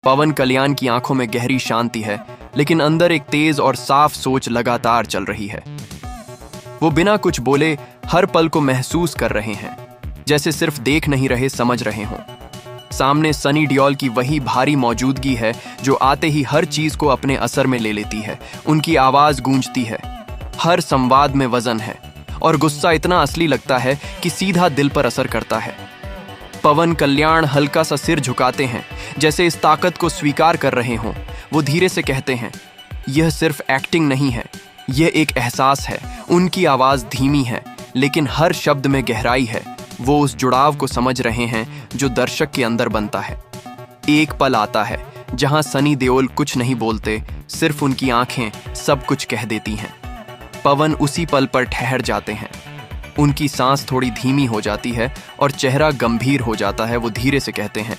पवन कल्याण की आंखों में गहरी शांति है, लेकिन अंदर एक तेज और साफ सोच लगातार चल रही है। वो बिना कुछ बोले हर पल को महसूस कर रहे हैं, जैसे सिर्फ देख नहीं रहे, समझ रहे हों। सामने सनी देओल की वही भारी मौजूदगी है जो आते ही हर चीज को अपने असर में ले लेती है। उनकी आवाज गूंजती है, हर संवाद में वजन है और गुस्सा इतना असली लगता है कि सीधा दिल पर असर करता है। पवन कल्याण हल्का सा सिर झुकाते हैं, जैसे इस ताकत को स्वीकार कर रहे हों। वो धीरे से कहते हैं, यह सिर्फ एक्टिंग नहीं है, यह एक एहसास है। उनकी आवाज धीमी है, लेकिन हर शब्द में गहराई है। वो उस जुड़ाव को समझ रहे हैं जो दर्शक के अंदर बनता है। एक पल आता है जहां सनी देओल कुछ नहीं बोलते, सिर्फ उनकी आंखें सब कुछ कह देती हैं। पवन उसी पल पर ठहर जाते हैं। उनकी सांस थोड़ी धीमी हो जाती है और चेहरा गंभीर हो जाता है। वो धीरे से कहते हैं,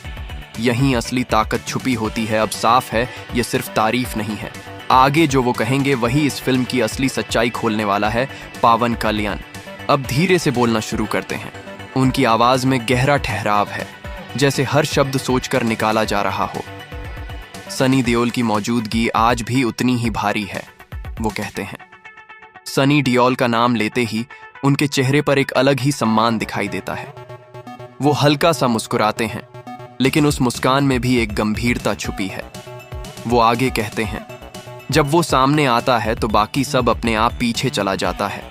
यहीं असली ताकत छुपी होती है। अब साफ है, यह सिर्फ तारीफ नहीं है। आगे जो वो कहेंगे वही इस फिल्म की असली सच्चाई खोलने वाला है। पवन कल्याण अब धीरे से बोलना शुरू करते हैं। उनकी आवाज में गहरा ठहराव है, जैसे हर शब्द सोचकर निकाला जा रहा हो। सनी देओल की मौजूदगी आज भी उतनी ही भारी है। वो कहते हैं, सनी देओल का नाम लेते ही उनके चेहरे पर एक अलग ही सम्मान दिखाई देता है। वो हल्का सा मुस्कुराते हैं, लेकिन उस मुस्कान में भी एक गंभीरता छुपी है। वो आगे कहते हैं, जब वो सामने आता है तो बाकी सब अपने आप पीछे चला जाता है।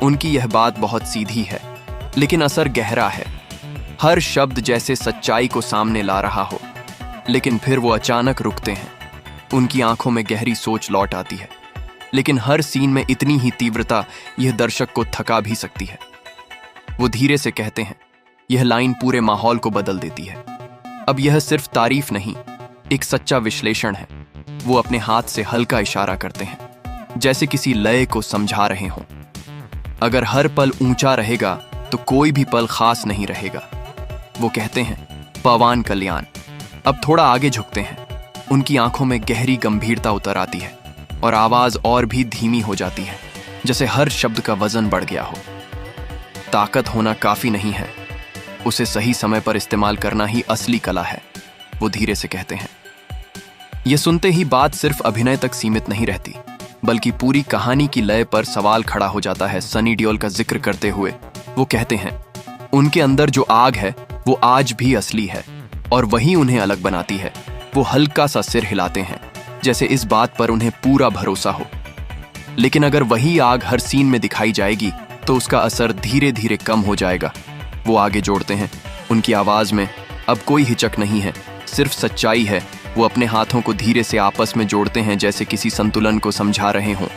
उनकी यह बात बहुत सीधी है, लेकिन असर गहरा है। हर शब्द जैसे सच्चाई को सामने ला रहा हो, लेकिन फिर वो अचानक रुकते हैं। उनकी आंखों में गहरी सोच लौट आती है, लेकिन हर सीन में इतनी ही तीव्रता यह दर्शक को थका भी सकती है। वो धीरे से कहते हैं, यह लाइन पूरे माहौल को बदल देती है। अब यह सिर्फ तारीफ नहीं, एक सच्चा विश्लेषण है। वो अपने हाथ से हल्का इशारा करते हैं, जैसे किसी लय को समझा रहे हों। अगर हर पल ऊंचा रहेगा तो कोई भी पल खास नहीं रहेगा। वो कहते हैं, पवन कल्याण अब थोड़ा आगे झुकते हैं। उनकी आंखों में गहरी गंभीरता उतर आती है और आवाज और भी धीमी हो जाती है, जैसे हर शब्द का वजन बढ़ गया हो। ताकत होना काफी नहीं है, उसे सही समय पर इस्तेमाल करना ही असली कला है। वो धीरे से कहते हैं। यह सुनते ही बात सिर्फ अभिनय तक सीमित नहीं रहती, बल्कि पूरी कहानी की लय पर सवाल खड़ा हो जाता है। सनी देओल का जिक्र करते हुए वो कहते हैं, उनके अंदर जो आग है वो आज भी असली है और वही उन्हें अलग बनाती है। वो हल्का सा सिर हिलाते हैं, जैसे इस बात पर उन्हें पूरा भरोसा हो। लेकिन अगर वही आग हर सीन में दिखाई जाएगी तो उसका असर धीरे धीरे कम हो जाएगा। वो आगे जोड़ते हैं, उनकी आवाज में अब कोई हिचक नहीं है, सिर्फ सच्चाई है। वो अपने हाथों को धीरे से आपस में जोड़ते हैं, जैसे किसी संतुलन को समझा रहे हों।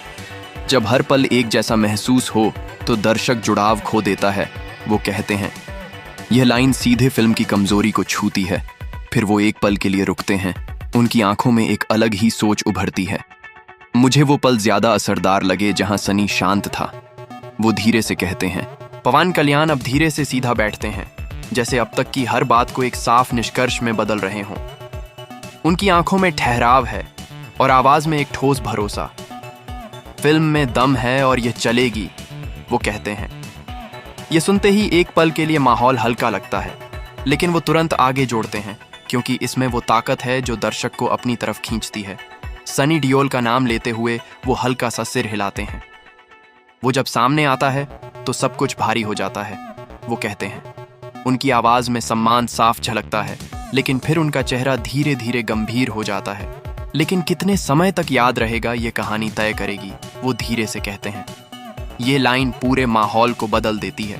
जब हर पल एक जैसा महसूस हो तो दर्शक जुड़ाव खो देता है। वो कहते हैं, यह लाइन सीधे फिल्म की कमजोरी को छूती है। फिर वो एक पल के लिए रुकते हैं। उनकी आंखों में एक अलग ही सोच उभरती है। मुझे वो पल ज्यादा असरदार लगे जहां सनी शांत था। वो धीरे से कहते हैं। पवन कल्याण अब धीरे से सीधा बैठते हैं, जैसे अब तक की हर बात को एक साफ निष्कर्ष में बदल रहे हों। उनकी आंखों में ठहराव है और आवाज में एक ठोस भरोसा। फिल्म में दम है और यह चलेगी, वो कहते हैं। यह सुनते ही एक पल के लिए माहौल हल्का लगता है, लेकिन वो तुरंत आगे जोड़ते हैं, क्योंकि इसमें वो ताकत है जो दर्शक को अपनी तरफ खींचती है। सनी देओल का नाम लेते हुए वो हल्का सा सिर हिलाते हैं। वो जब सामने आता है तो सब कुछ भारी हो जाता है, वो कहते हैं। उनकी आवाज में सम्मान साफ झलकता है, लेकिन फिर उनका चेहरा धीरे धीरे गंभीर हो जाता है। लेकिन कितने समय तक याद रहेगा ये कहानी तय करेगी। वो धीरे से कहते हैं, ये लाइन पूरे माहौल को बदल देती है।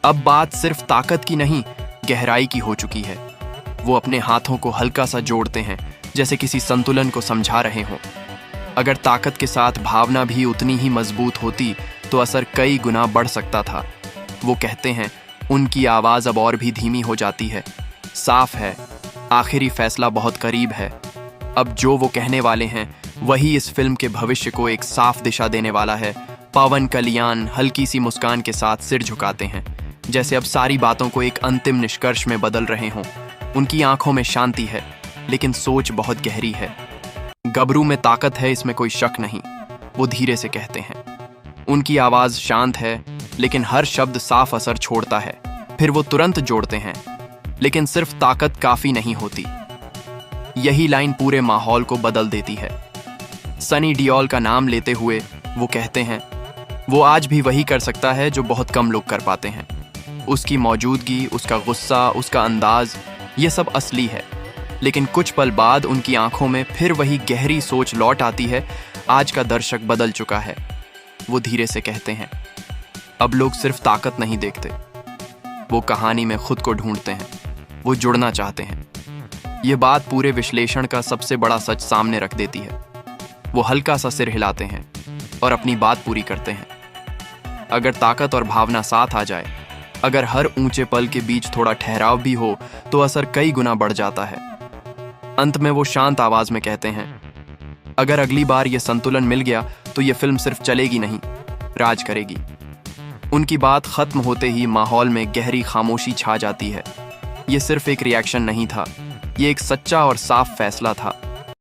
अब बात सिर्फ ताकत की नहीं, गहराई की हो चुकी है। वो अपने हाथों को हल्का सा जोड़ते हैं, जैसे किसी संतुलन को समझा रहे हों। अगर ताकत के साथ भावना भी उतनी ही मजबूत होती तो असर कई गुना बढ़ सकता था। वो कहते हैं, उनकी आवाज अब और भी धीमी हो जाती है। साफ है, आखिरी फैसला बहुत करीब है। अब जो वो कहने वाले हैं वही इस फिल्म के भविष्य को एक साफ दिशा देने वाला है। पवन कल्याण हल्की सी मुस्कान के साथ सिर झुकाते हैं, जैसे अब सारी बातों को एक अंतिम निष्कर्ष में बदल रहे हों। उनकी आंखों में शांति है, लेकिन सोच बहुत गहरी है। गबरू में ताकत है, इसमें कोई शक नहीं, वो धीरे से कहते हैं। उनकी आवाज शांत है, लेकिन हर शब्द साफ असर छोड़ता है। फिर वो तुरंत जोड़ते हैं, लेकिन सिर्फ ताकत काफी नहीं होती। यही लाइन पूरे माहौल को बदल देती है। सनी डियोल का नाम लेते हुए वो कहते हैं, वो आज भी वही कर सकता है जो बहुत कम लोग कर पाते हैं। उसकी मौजूदगी, उसका गुस्सा, उसका अंदाज, ये सब असली है। लेकिन कुछ पल बाद उनकी आंखों में फिर वही गहरी सोच लौट आती है। आज का दर्शक बदल चुका है। वो धीरे से कहते हैं, अब लोग सिर्फ ताकत नहीं देखते, वो कहानी में खुद को ढूंढते हैं, वो जुड़ना चाहते हैं। ये बात पूरे विश्लेषण का सबसे बड़ा सच सामने रख देती है। वो हल्का सा सिर हिलाते हैं और अपनी बात पूरी करते हैं। अगर ताकत और भावना साथ आ जाए, अगर हर ऊंचे पल के बीच थोड़ा ठहराव भी हो, तो असर कई गुना बढ़ जाता है। अंत में वो शांत आवाज में कहते हैं, अगर अगली बार ये संतुलन मिल गया तो ये फिल्म सिर्फ चलेगी नहीं, राज करेगी। उनकी बात खत्म होते ही माहौल में गहरी खामोशी छा जाती है। ये सिर्फ एक रिएक्शन नहीं था, ये एक सच्चा और साफ फैसला था।